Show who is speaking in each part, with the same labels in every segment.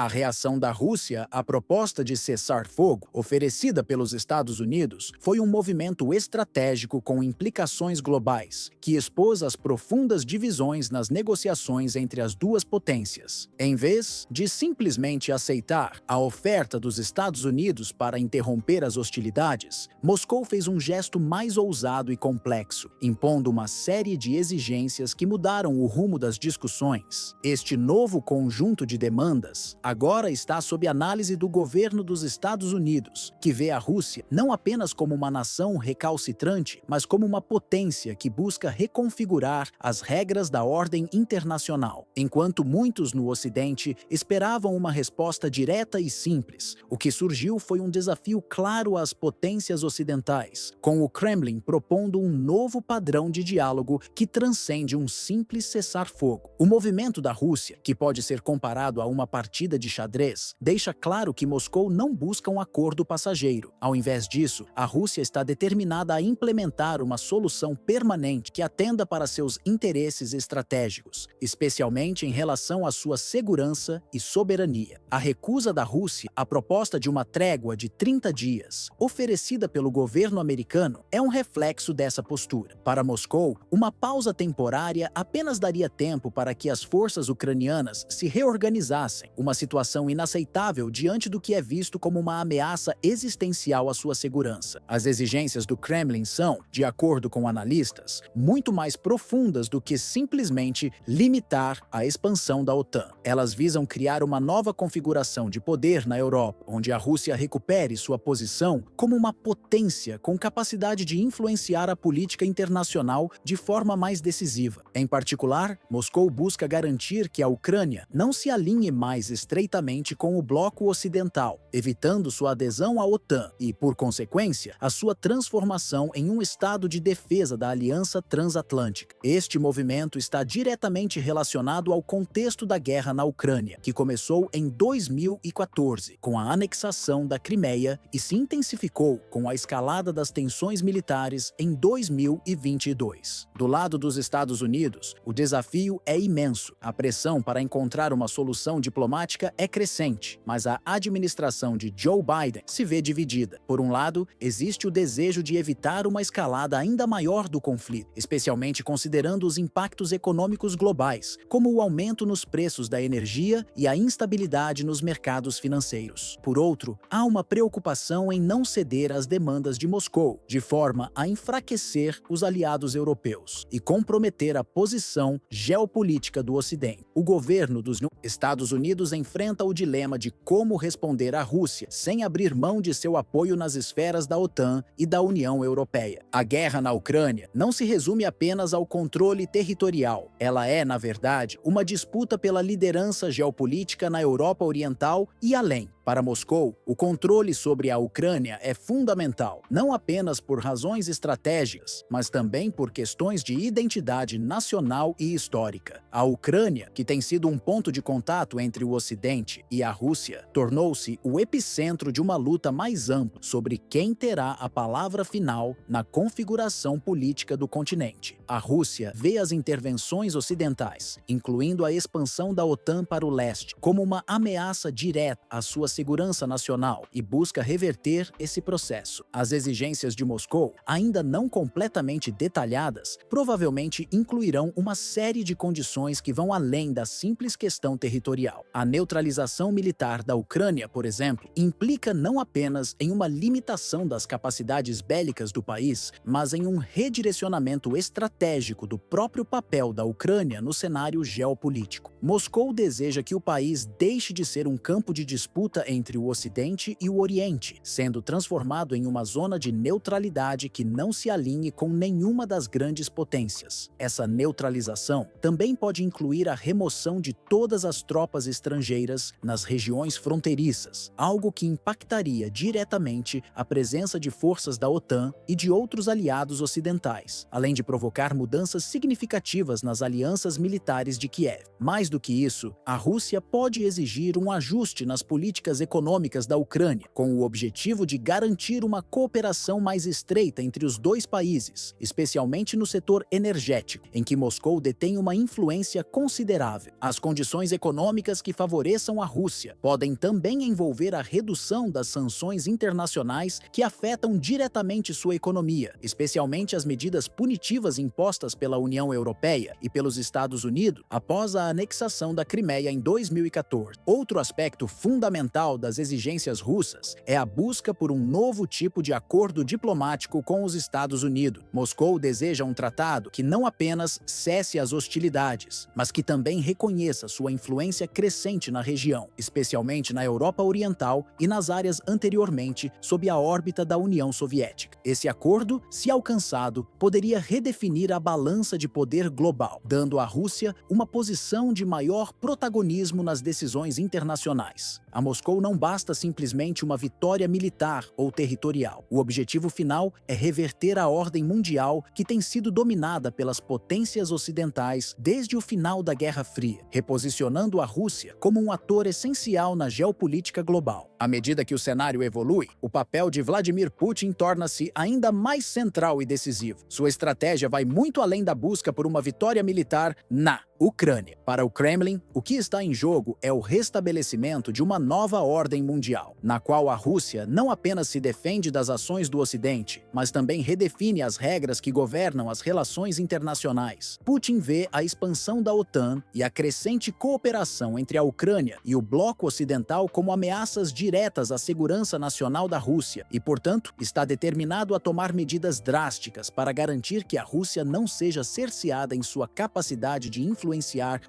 Speaker 1: A reação da Rússia à proposta de cessar-fogo oferecida pelos Estados Unidos foi um movimento estratégico com implicações globais, que expôs as profundas divisões nas negociações entre as duas potências. Em vez de simplesmente aceitar a oferta dos Estados Unidos para interromper as hostilidades, Moscou fez um gesto mais ousado e complexo, impondo uma série de exigências que mudaram o rumo das discussões. Este novo conjunto de demandas agora está sob análise do governo dos Estados Unidos, que vê a Rússia não apenas como uma nação recalcitrante, mas como uma potência que busca reconfigurar as regras da ordem internacional. Enquanto muitos no Ocidente esperavam uma resposta direta e simples, o que surgiu foi um desafio claro às potências ocidentais, com o Kremlin propondo um novo padrão de diálogo que transcende um simples cessar-fogo. O movimento da Rússia, que pode ser comparado a uma partida de xadrez, deixa claro que Moscou não busca um acordo passageiro. Ao invés disso, a Rússia está determinada a implementar uma solução permanente que atenda para seus interesses estratégicos, especialmente em relação à sua segurança e soberania. A recusa da Rússia à proposta de uma trégua de 30 dias, oferecida pelo governo americano, é um reflexo dessa postura. Para Moscou, uma pausa temporária apenas daria tempo para que as forças ucranianas se reorganizassem, uma situação inaceitável diante do que é visto como uma ameaça existencial à sua segurança. As exigências do Kremlin são, de acordo com analistas, muito mais profundas do que simplesmente limitar a expansão da OTAN. Elas visam criar uma nova configuração de poder na Europa, onde a Rússia recupere sua posição como uma potência com capacidade de influenciar a política internacional de forma mais decisiva. Em particular, Moscou busca garantir que a Ucrânia não se alinhe mais estreitamente com o bloco ocidental, evitando sua adesão à OTAN e, por consequência, a sua transformação em um estado de defesa da Aliança Transatlântica. Este movimento está diretamente relacionado ao contexto da guerra na Ucrânia, que começou em 2014, com a anexação da Crimeia e se intensificou com a escalada das tensões militares em 2022. Do lado dos Estados Unidos, o desafio é imenso. A pressão para encontrar uma solução diplomática é crescente, mas a administração de Joe Biden se vê dividida. Por um lado, existe o desejo de evitar uma escalada ainda maior do conflito, especialmente considerando os impactos econômicos globais, como o aumento nos preços da energia e a instabilidade nos mercados financeiros. Por outro, há uma preocupação em não ceder às demandas de Moscou, de forma a enfraquecer os aliados europeus e comprometer a posição geopolítica do Ocidente. O governo dos Estados Unidos enfrenta o dilema de como responder à Rússia sem abrir mão de seu apoio nas esferas da OTAN e da União Europeia. A guerra na Ucrânia não se resume apenas ao controle territorial. Ela é, na verdade, uma disputa pela liderança geopolítica na Europa Oriental e além. Para Moscou, o controle sobre a Ucrânia é fundamental, não apenas por razões estratégicas, mas também por questões de identidade nacional e histórica. A Ucrânia, que tem sido um ponto de contato entre o Ocidente e a Rússia, tornou-se o epicentro de uma luta mais ampla sobre quem terá a palavra final na configuração política do continente. A Rússia vê as intervenções ocidentais, incluindo a expansão da OTAN para o leste, como uma ameaça direta à sua segurança nacional e busca reverter esse processo. As exigências de Moscou, ainda não completamente detalhadas, provavelmente incluirão uma série de condições que vão além da simples questão territorial. A neutralização militar da Ucrânia, por exemplo, implica não apenas em uma limitação das capacidades bélicas do país, mas em um redirecionamento estratégico do próprio papel da Ucrânia no cenário geopolítico. Moscou deseja que o país deixe de ser um campo de disputa entre o Ocidente e o Oriente, sendo transformado em uma zona de neutralidade que não se alinhe com nenhuma das grandes potências. Essa neutralização também pode incluir a remoção de todas as tropas estrangeiras nas regiões fronteiriças, algo que impactaria diretamente a presença de forças da OTAN e de outros aliados ocidentais, além de provocar mudanças significativas nas alianças militares de Kiev. Mais do que isso, a Rússia pode exigir um ajuste nas políticas políticas econômicas da Ucrânia, com o objetivo de garantir uma cooperação mais estreita entre os dois países, especialmente no setor energético, em que Moscou detém uma influência considerável. As condições econômicas que favoreçam a Rússia podem também envolver a redução das sanções internacionais que afetam diretamente sua economia, especialmente as medidas punitivas impostas pela União Europeia e pelos Estados Unidos após a anexação da Crimeia em 2014. Outro aspecto fundamental das exigências russas é a busca por um novo tipo de acordo diplomático com os Estados Unidos. Moscou deseja um tratado que não apenas cesse as hostilidades, mas que também reconheça sua influência crescente na região, especialmente na Europa Oriental e nas áreas anteriormente sob a órbita da União Soviética. Esse acordo, se alcançado, poderia redefinir a balança de poder global, dando à Rússia uma posição de maior protagonismo nas decisões internacionais. A Moscou não basta simplesmente uma vitória militar ou territorial. O objetivo final é reverter a ordem mundial que tem sido dominada pelas potências ocidentais desde o final da Guerra Fria, reposicionando a Rússia como um ator essencial na geopolítica global. À medida que o cenário evolui, o papel de Vladimir Putin torna-se ainda mais central e decisivo. Sua estratégia vai muito além da busca por uma vitória militar na Ucrânia. Para o Kremlin, o que está em jogo é o restabelecimento de uma nova ordem mundial, na qual a Rússia não apenas se defende das ações do Ocidente, mas também redefine as regras que governam as relações internacionais. Putin vê a expansão da OTAN e a crescente cooperação entre a Ucrânia e o bloco ocidental como ameaças diretas à segurança nacional da Rússia e, portanto, está determinado a tomar medidas drásticas para garantir que a Rússia não seja cerceada em sua capacidade de influenciar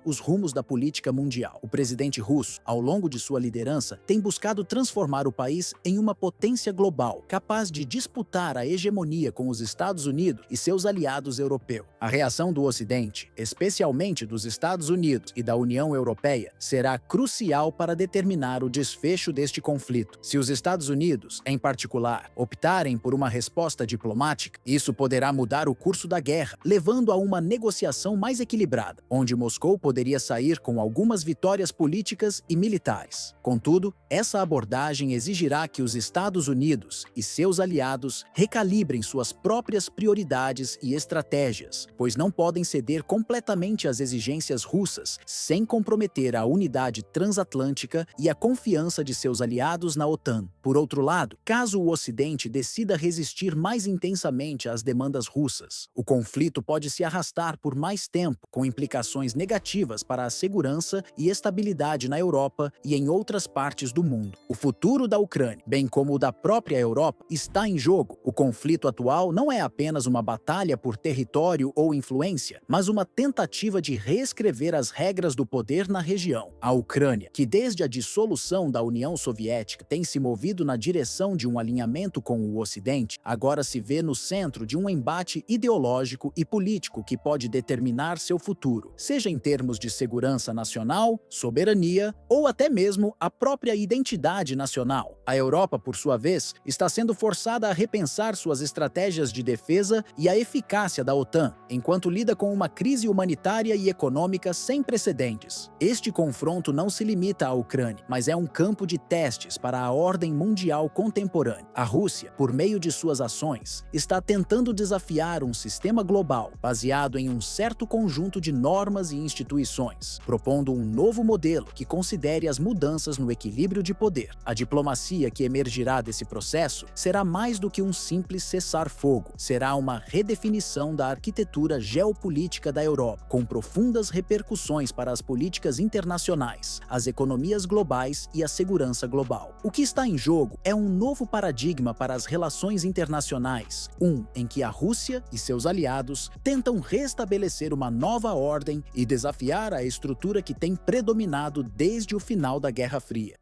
Speaker 1: os rumos da política mundial. O presidente russo, ao longo de sua liderança, tem buscado transformar o país em uma potência global, capaz de disputar a hegemonia com os Estados Unidos e seus aliados europeus. A reação do Ocidente, especialmente dos Estados Unidos e da União Europeia, será crucial para determinar o desfecho deste conflito. Se os Estados Unidos, em particular, optarem por uma resposta diplomática, isso poderá mudar o curso da guerra, levando a uma negociação mais equilibrada, onde Moscou poderia sair com algumas vitórias políticas e militares. Contudo, essa abordagem exigirá que os Estados Unidos e seus aliados recalibrem suas próprias prioridades e estratégias, pois não podem ceder completamente às exigências russas sem comprometer a unidade transatlântica e a confiança de seus aliados na OTAN. Por outro lado, caso o Ocidente decida resistir mais intensamente às demandas russas, o conflito pode se arrastar por mais tempo, com implicações negativas para a segurança e estabilidade na Europa e em outras partes do mundo. O futuro da Ucrânia, bem como o da própria Europa, está em jogo. O conflito atual não é apenas uma batalha por território ou influência, mas uma tentativa de reescrever as regras do poder na região. A Ucrânia, que desde a dissolução da União Soviética tem se movido na direção de um alinhamento com o Ocidente, agora se vê no centro de um embate ideológico e político que pode determinar seu futuro, seja em termos de segurança nacional, soberania ou até mesmo a própria identidade nacional. A Europa, por sua vez, está sendo forçada a repensar suas estratégias de defesa e a eficácia da OTAN, enquanto lida com uma crise humanitária e econômica sem precedentes. Este confronto não se limita à Ucrânia, mas é um campo de testes para a ordem mundial contemporânea. A Rússia, por meio de suas ações, está tentando desafiar um sistema global baseado em um certo conjunto de normas e instituições, propondo um novo modelo que considere as mudanças no equilíbrio de poder. A diplomacia que emergirá desse processo será mais do que um simples cessar-fogo, será uma redefinição da arquitetura geopolítica da Europa, com profundas repercussões para as políticas internacionais, as economias globais e a segurança global. O que está em jogo é um novo paradigma para as relações internacionais, em que a Rússia e seus aliados tentam restabelecer uma nova ordem e desafiar a estrutura que tem predominado desde o final da Guerra Fria.